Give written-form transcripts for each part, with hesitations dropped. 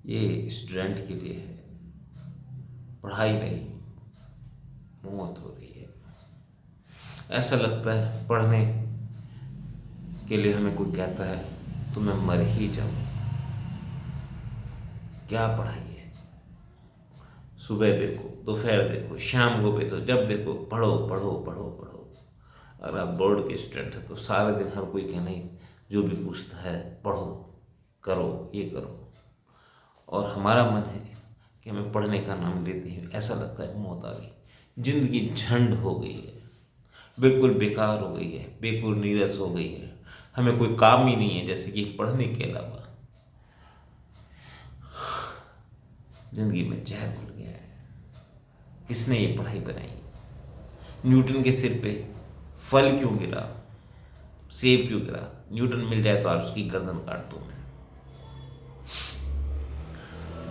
ये स्टूडेंट के लिए है, पढ़ाई नहीं, मौत हो रही है। ऐसा लगता है पढ़ने के लिए हमें कोई कहता है तो मैं मर ही जाऊं। क्या पढ़ाई है? सुबह देखो, दोपहर देखो, शाम को भी, तो जब देखो पढ़ो पढ़ो पढ़ो पढ़ो। अगर आप बोर्ड के स्टूडेंट हैं तो सारे दिन हर कोई कहना ही, जो भी पूछता है पढ़ो, करो, ये करो। और हमारा मन है कि हमें पढ़ने का नाम लेते ही ऐसा लगता है मौत आ गई, जिंदगी झंड हो गई है, बिल्कुल बेकार हो गई है, बिल्कुल नीरस हो गई है। हमें कोई काम ही नहीं है जैसे कि पढ़ने के अलावा। जिंदगी में जहर घुल गया है। किसने ये पढ़ाई बनाई? न्यूटन के सिर पे फल क्यों गिरा, सेब क्यों गिरा? न्यूटन मिल जाए तो आज उसकी गर्दन काट दूं मैं।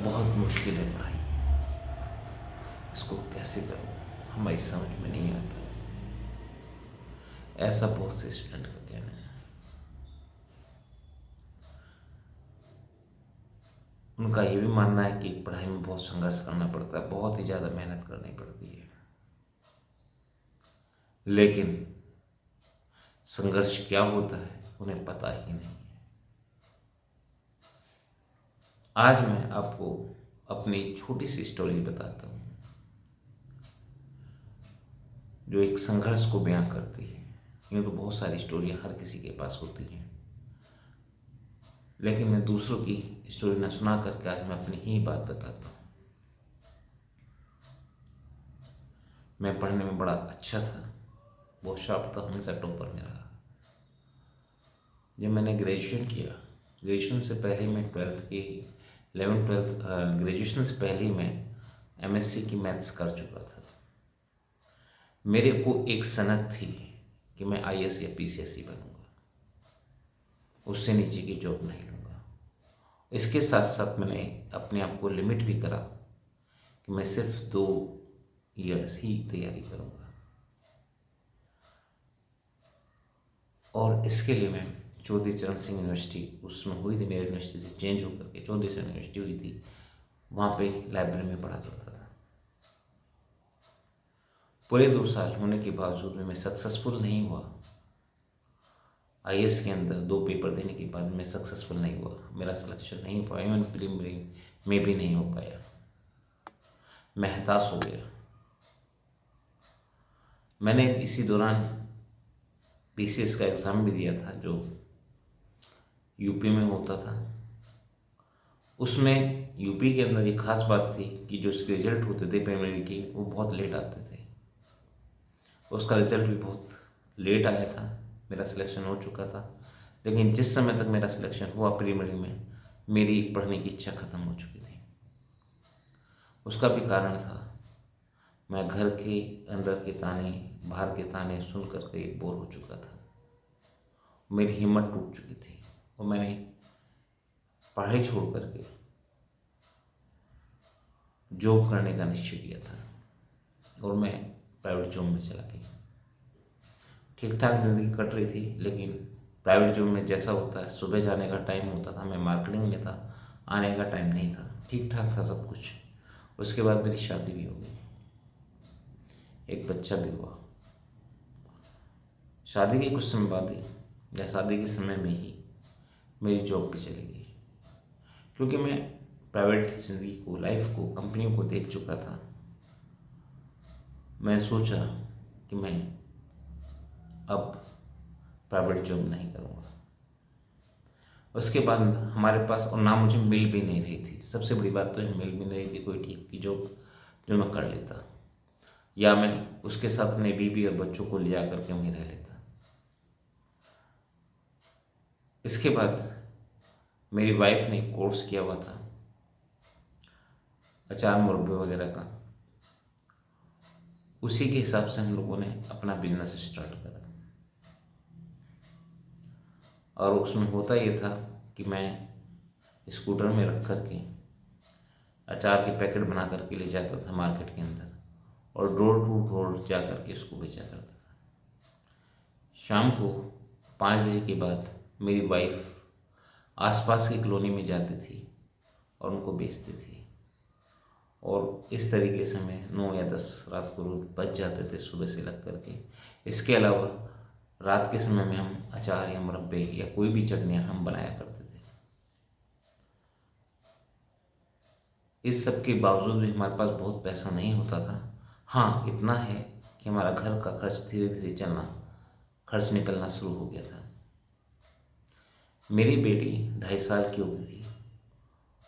बहुत मुश्किल है पढ़ाई, इसको कैसे करूं हमारी समझ में नहीं आता। ऐसा बहुत से स्टूडेंट का कहना है। उनका ये भी मानना है कि पढ़ाई में बहुत संघर्ष करना पड़ता है, बहुत ही ज़्यादा मेहनत करनी पड़ती है। लेकिन संघर्ष क्या होता है उन्हें पता ही नहीं। आज मैं आपको अपनी छोटी सी स्टोरी बताता हूँ जो एक संघर्ष को बयां करती है। यूँ तो बहुत सारी स्टोरियाँ हर किसी के पास होती हैं, लेकिन मैं दूसरों की स्टोरी न सुना करके आज मैं अपनी ही बात बताता हूँ। मैं पढ़ने में बड़ा अच्छा था, बहुत शार्प था, हमेशा टॉपर में रहा। जब मैंने ग्रेजुएशन किया, ग्रेजुएशन से पहले मैं ट्वेल्थ की 11th 12th ग्रेजुएशन से पहले ही मैं एमएससी की मैथ्स कर चुका था। मेरे को एक सनक थी कि मैं आईएएस या पीसीएसई बनूंगा, उससे नीचे की जॉब नहीं लूँगा। इसके साथ साथ मैंने अपने आप को लिमिट भी करा कि मैं सिर्फ 2 ईयर्स ही तैयारी करूँगा। और इसके लिए मैं चौधरी चरण सिंह यूनिवर्सिटी, उसमें हुई थी, मेरी यूनिवर्सिटी से चेंज होकर के चौधरी चरण यूनिवर्सिटी हुई थी, वहाँ पे लाइब्रेरी में पढ़ा करता था। पूरे 2 साल होने के बावजूद भी मैं सक्सेसफुल नहीं हुआ। आईएएस के अंदर 2 पेपर देने के बाद मैं सक्सेसफुल नहीं हुआ, मेरा सिलेक्शन नहीं हो पाया, इवन प्रीलिमिनरी में भी नहीं हो पाया। मैं हताश हो गया। मैंने इसी दौरान पीसीएस का एग्ज़ाम भी दिया था जो यूपी में होता था। उसमें यूपी के अंदर एक खास बात थी कि जो उसके रिजल्ट होते थे प्रीलिमिनरी के, वो बहुत लेट आते थे। उसका रिजल्ट भी बहुत लेट आया था। मेरा सिलेक्शन हो चुका था, लेकिन जिस समय तक मेरा सिलेक्शन हुआ प्रीलिमिनरी में, मेरी पढ़ने की इच्छा ख़त्म हो चुकी थी। उसका भी कारण था, मैं घर के अंदर के ताने, बाहर के ताने सुन कर के बोर हो चुका था। मेरी हिम्मत टूट चुकी थी और मैंने पढ़ाई छोड़ करके जॉब करने का निश्चय किया था और मैं प्राइवेट जॉब में चला गया। ठीक ठाक ज़िंदगी कट रही थी, लेकिन प्राइवेट जॉब में जैसा होता है, सुबह जाने का टाइम होता था, मैं मार्केटिंग में था, आने का टाइम नहीं था, ठीक ठाक था सब कुछ। उसके बाद मेरी शादी भी हो गई, एक बच्चा भी हुआ। शादी के कुछ समय बाद ही, या शादी के समय में ही, मेरी जॉब भी चली गई, क्योंकि मैं प्राइवेट ज़िंदगी को, लाइफ को, कंपनियों को देख चुका था। मैं सोचा कि मैं अब प्राइवेट जॉब नहीं करूँगा। उसके बाद हमारे पास, और ना मुझे मिल भी नहीं रही थी, सबसे बड़ी बात तो है मिल भी नहीं रही थी कोई ठीक की जॉब जो मैं कर लेता, या मैं उसके साथ अपने बीवी और बच्चों को ले जा करके वहीं रह लेता। इसके बाद मेरी वाइफ ने कोर्स किया हुआ था अचार मुरब्बे वगैरह का, उसी के हिसाब से हम लोगों ने अपना बिजनेस स्टार्ट करा। और उसमें होता ये था कि मैं स्कूटर में रख कर के अचार के पैकेट बना करके ले जाता था मार्केट के अंदर, और डोर टू डोर जा करके उसको बेचा करता था। शाम को 5 बजे के बाद मेरी वाइफ आसपास की कॉलोनी में जाती थी और उनको बेचती थी। और इस तरीके से हमें 9 या 10 रात को रोज बच जाते थे सुबह से लग करके। इसके अलावा रात के समय में हम अचार या मुरब्बे या कोई भी चटनियाँ हम बनाया करते थे। इस सब के बावजूद भी हमारे पास बहुत पैसा नहीं होता था। हाँ, इतना है कि हमारा घर का खर्च धीरे धीरे चलना, खर्च निकलना शुरू हो गया था। मेरी बेटी 2.5 साल की हो गई थी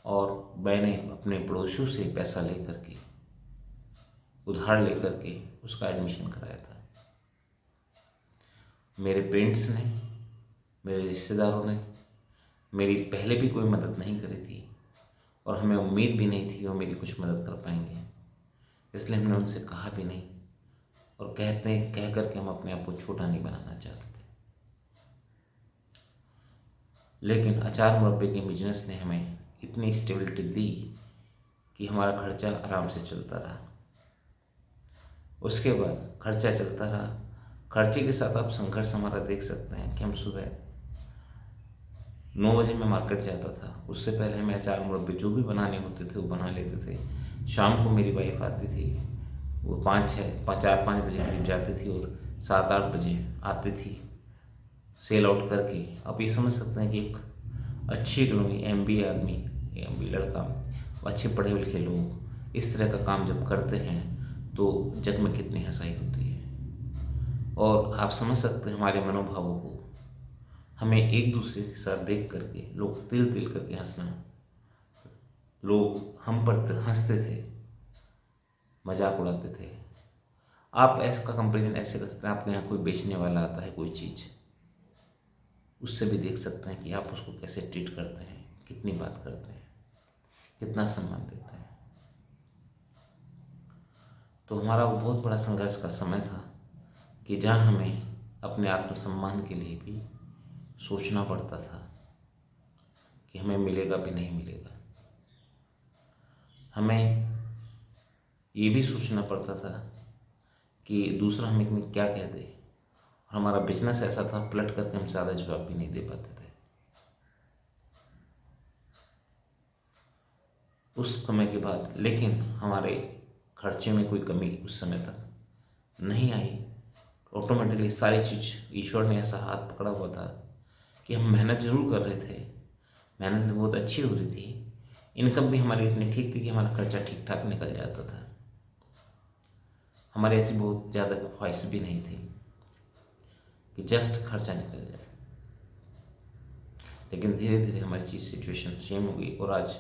और मैंने अपने पड़ोसियों से पैसा लेकर के, उधार लेकर के उसका एडमिशन कराया था। मेरे पेरेंट्स ने, मेरे रिश्तेदारों ने मेरी पहले भी कोई मदद नहीं करी थी और हमें उम्मीद भी नहीं थी कि वो मेरी कुछ मदद कर पाएंगे, इसलिए हमने उनसे कहा भी नहीं और कह करके हम अपने आप को छोटा नहीं बनाना चाहते थे। लेकिन अचार मुरब्बे के बिजनेस ने हमें इतनी स्टेबिलिटी दी कि हमारा खर्चा आराम से चलता रहा। उसके बाद खर्चा चलता रहा, खर्चे के साथ आप संघर्ष हमारा देख सकते हैं कि हम सुबह 9 बजे मैं मार्केट जाता था, उससे पहले हमें अचार मुरब्बे जो भी बनाने होते थे वो बना लेते थे। शाम को मेरी वाइफ आती थी, वो 4-5 बजे करीब जाती थी और 7-8 बजे आती थी सेल आउट करके। आप ये समझ सकते हैं कि एक अच्छी इकोनॉमी, MBA आदमी, MBA लड़का, अच्छे पढ़े लिखे लोग इस तरह का काम जब करते हैं तो जग में कितनी हंसाई होती है। और आप समझ सकते हैं हमारे मनोभावों को। हमें एक दूसरे के साथ देख करके लोग तिल तिल करके हंसना, लोग हम पर हंसते थे, मजाक उड़ाते थे। आप इसका कंपेरिजन ऐसे कर सकते हैं, आपके यहाँ कोई बेचने वाला आता है कोई चीज़, उससे भी देख सकते हैं कि आप उसको कैसे ट्रीट करते हैं, कितनी बात करते हैं, कितना सम्मान देते हैं। तो हमारा वो बहुत बड़ा संघर्ष का समय था कि जहाँ हमें अपने आत्मसम्मान के लिए भी सोचना पड़ता था कि हमें मिलेगा भी नहीं मिलेगा। हमें ये भी सोचना पड़ता था कि दूसरा हमें इतनी क्या कह दे। हमारा बिजनेस ऐसा था, पलट करके हम ज़्यादा जवाब भी नहीं दे पाते थे। उस समय के बाद लेकिन हमारे खर्चे में कोई कमी उस समय तक नहीं आई। ऑटोमेटिकली सारी चीज़ ईश्वर ने ऐसा हाथ पकड़ा हुआ था कि हम मेहनत ज़रूर कर रहे थे, मेहनत भी बहुत अच्छी हो रही थी, इनकम भी हमारी इतनी ठीक थी कि हमारा खर्चा ठीक ठाक निकल जाता था। हमारी ऐसी बहुत ज़्यादा ख्वाहिश भी नहीं थी कि जस्ट खर्चा निकल जाए। लेकिन धीरे धीरे हमारी चीज़ सिचुएशन सेम हो गई और आज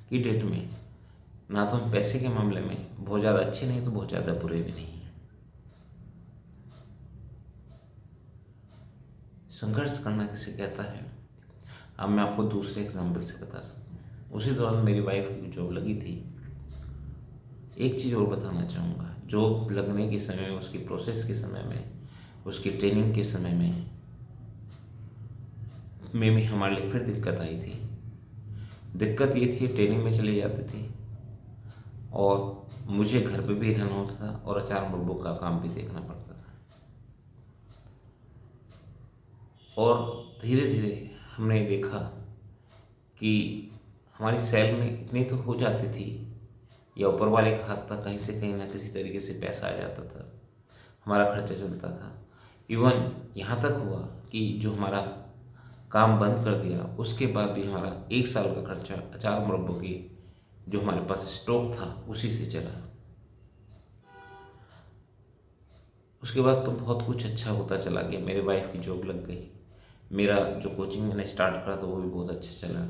की डेट में ना तो हम पैसे के मामले में बहुत ज़्यादा अच्छे नहीं तो बहुत ज़्यादा बुरे भी नहीं हैं। संघर्ष करना किसे कहता है, अब मैं आपको दूसरे एग्जाम्पल से बता सकता हूँ। उसी दौरान मेरी वाइफ की जॉब लगी थी। एक चीज़ और बताना चाहूँगा, जॉब लगने के समय में, उसकी प्रोसेस के समय में, उसकी ट्रेनिंग के समय में भी हमारे लिए फिर दिक्कत आई थी। दिक्कत ये थी, ट्रेनिंग में चली जाती थी और मुझे घर पे भी रहना होता था और अचार मुरब्बों का काम भी देखना पड़ता था। और धीरे धीरे हमने देखा कि हमारी सेल में इतनी तो हो जाती थी या ऊपर वाले का हाथ था, कहीं से कहीं ना किसी तरीके से पैसा आ जाता था, हमारा खर्चा चलता था। इवन यहाँ तक हुआ कि जो हमारा काम बंद कर दिया उसके बाद भी हमारा 1 साल का खर्चा अचार मुरब्बों की जो हमारे पास स्टॉक था उसी से चला। उसके बाद तो बहुत कुछ अच्छा होता चला गया। मेरे वाइफ की जॉब लग गई, मेरा जो कोचिंग मैंने स्टार्ट करा था वो भी बहुत अच्छा चला।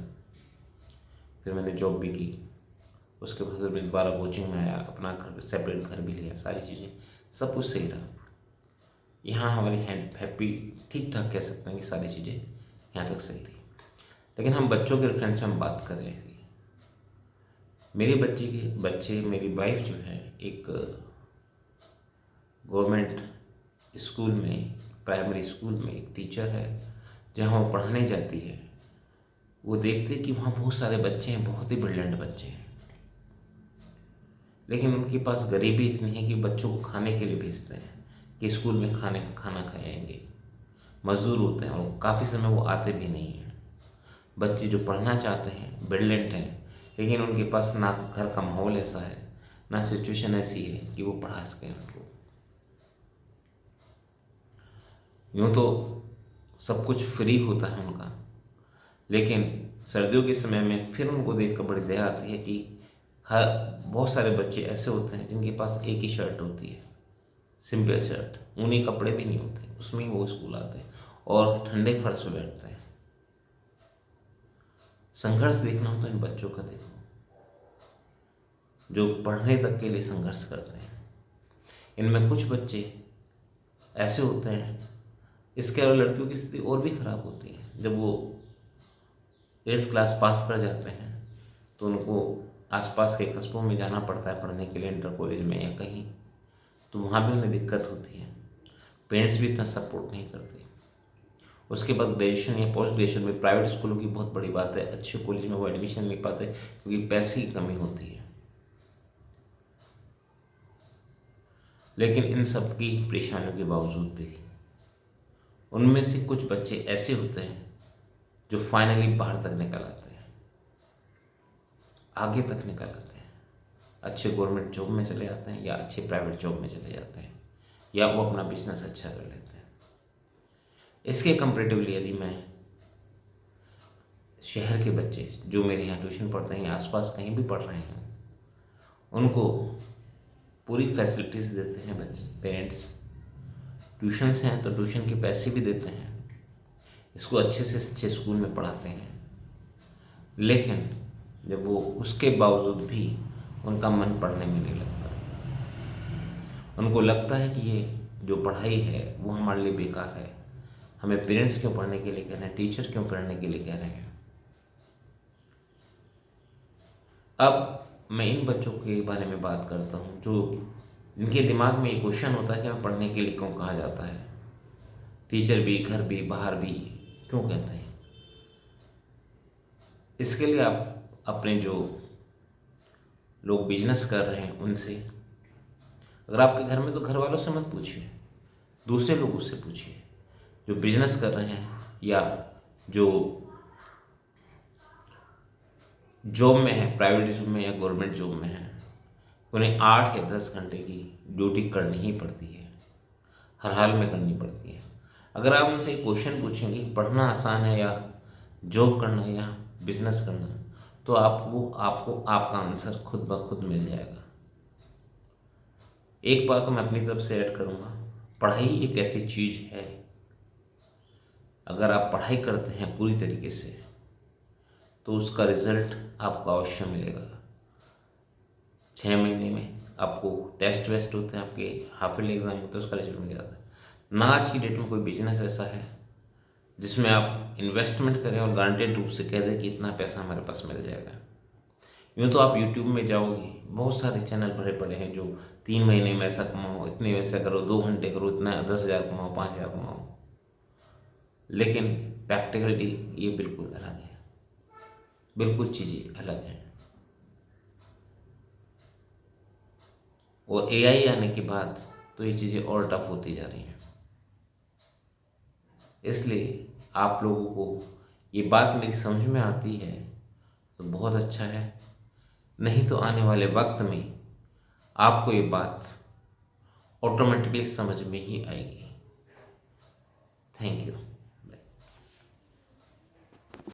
फिर मैंने जॉब भी की, उसके बाद फिर मैं दोबारा कोचिंग में आया, अपना घर, सेपरेट घर भी लिया, सारी चीज़ें सब कुछ सही रहा। यहाँ हमारी हैप्पी, ठीक ठाक कह सकते हैं कि सारी चीज़ें यहाँ तक सही रही। लेकिन हम बच्चों के रेफरेंस में हम बात कर रहे थे। मेरे बच्चे मेरी वाइफ जो है एक गवर्नमेंट स्कूल में, प्राइमरी स्कूल में एक टीचर है। जहाँ वो पढ़ाने जाती है वो देखते कि वहाँ बहुत सारे बच्चे हैं, बहुत ही ब्रिलियंट बच्चे हैं, लेकिन उनके पास गरीबी इतनी है कि बच्चों को खाने के लिए भेजते हैं कि स्कूल में खाना खाएंगे। मजदूर होते हैं और काफ़ी समय वो आते भी नहीं हैं। बच्चे जो पढ़ना चाहते हैं, ब्रिलियंट हैं, लेकिन उनके पास ना घर का माहौल ऐसा है, ना सिचुएशन ऐसी है कि वो पढ़ा सकें उनको। यूँ तो सब कुछ फ्री होता है उनका, लेकिन सर्दियों के समय में फिर उनको देख कर बड़ी दया आती है कि हर बहुत सारे बच्चे ऐसे होते हैं जिनके पास एक ही शर्ट होती है, सिंपल शर्ट, ऊनी कपड़े भी नहीं होते, उसमें ही वो स्कूल आते हैं और ठंडे फर्श पे बैठते हैं। संघर्ष देखना हो तो इन बच्चों का देखो, जो पढ़ने तक के लिए संघर्ष करते हैं। इनमें कुछ बच्चे ऐसे होते हैं, इसके अलावा लड़कियों की स्थिति और भी खराब होती है। जब वो 8th क्लास पास कर जाते हैं तो उनको आसपास के कस्बों में जाना पड़ता है पढ़ने के लिए, इंटर कॉलेज में या कहीं, तो वहाँ भी उन्हें दिक्कत होती है। पेरेंट्स भी इतना सपोर्ट नहीं करते। उसके बाद ग्रेजुएशन या पोस्ट ग्रेजुएशन में प्राइवेट स्कूलों की बहुत बड़ी बात है, अच्छे कॉलेज में वो एडमिशन नहीं पाते क्योंकि पैसे की कमी होती है। लेकिन इन सब की परेशानियों के बावजूद भी उनमें से कुछ बच्चे ऐसे होते हैं जो फाइनली बाहर तक निकल आते हैं, आगे तक निकल आते हैं, अच्छे गवर्नमेंट जॉब में चले जाते हैं या अच्छे प्राइवेट जॉब में चले जाते हैं, या वो अपना बिजनेस अच्छा कर लेते हैं। इसके कंपेरेटिवली यदि मैं शहर के बच्चे जो मेरे यहाँ ट्यूशन पढ़ते हैं या आसपास कहीं भी पढ़ रहे हैं, उनको पूरी फैसिलिटीज़ देते हैं बच्चे पेरेंट्स। ट्यूशन्स हैं तो ट्यूशन के पैसे भी देते हैं, इसको अच्छे से अच्छे स्कूल में पढ़ाते हैं। लेकिन जब वो उसके बावजूद भी उनका मन पढ़ने में नहीं लगता, उनको लगता है कि ये जो पढ़ाई है वो हमारे लिए बेकार है, हमें पेरेंट्स क्यों पढ़ने के लिए कह रहे हैं, टीचर क्यों पढ़ने के लिए कह रहे हैं। अब मैं इन बच्चों के बारे में बात करता हूँ जो इनके दिमाग में ये क्वेश्चन होता है कि हमें पढ़ने के लिए क्यों कहा जाता है, टीचर भी, घर भी, बाहर भी क्यों कहते हैं। इसके लिए आप अपने जो लोग बिजनेस कर रहे हैं उनसे, अगर आपके घर में तो घर वालों से मत पूछिए, दूसरे लोगों से पूछिए जो बिजनेस कर रहे हैं या जो जॉब में है, प्राइवेट जॉब में या गवर्नमेंट जॉब में है। उन्हें 8 या 10 घंटे की ड्यूटी करनी ही पड़ती है, हर हाल में करनी पड़ती है। अगर आप उनसे क्वेश्चन पूछेंगे पढ़ना आसान है या जॉब करना या बिजनेस करना, तो आपको आपका आंसर खुद ब खुद मिल जाएगा। एक बात तो मैं अपनी तरफ से ऐड करूँगा, पढ़ाई एक ऐसी चीज़ है, अगर आप पढ़ाई करते हैं पूरी तरीके से तो उसका रिजल्ट आपको अवश्य मिलेगा। 6 महीने में आपको टेस्ट वेस्ट होते हैं, आपके हाफ ईयरली एग्जाम होते हैं, उसका रिजल्ट मिल जाता है ना। आज की डेट में कोई बिजनेस ऐसा है जिसमें आप इन्वेस्टमेंट करें और गारंटेड रूप से कह दें कि इतना पैसा हमारे पास मिल जाएगा। यूँ तो आप यूट्यूब में जाओगे, बहुत सारे चैनल भरे पड़े हैं जो 3 महीने में ऐसा कमाओ, इतने वैसा करो, 2 घंटे करो, इतना 10,000 कमाओ, 5,000 कमाओ। लेकिन प्रैक्टिकलिटी ये बिल्कुल अलग है, बिल्कुल चीज़ें अलग हैं। और एआई आने के बाद तो ये चीज़ें और टफ होती जा रही हैं। इसलिए आप लोगों को ये बात मेरी समझ में आती है तो बहुत अच्छा है, नहीं तो आने वाले वक्त में आपको ये बात ऑटोमेटिकली समझ में ही आएगी। Thank you.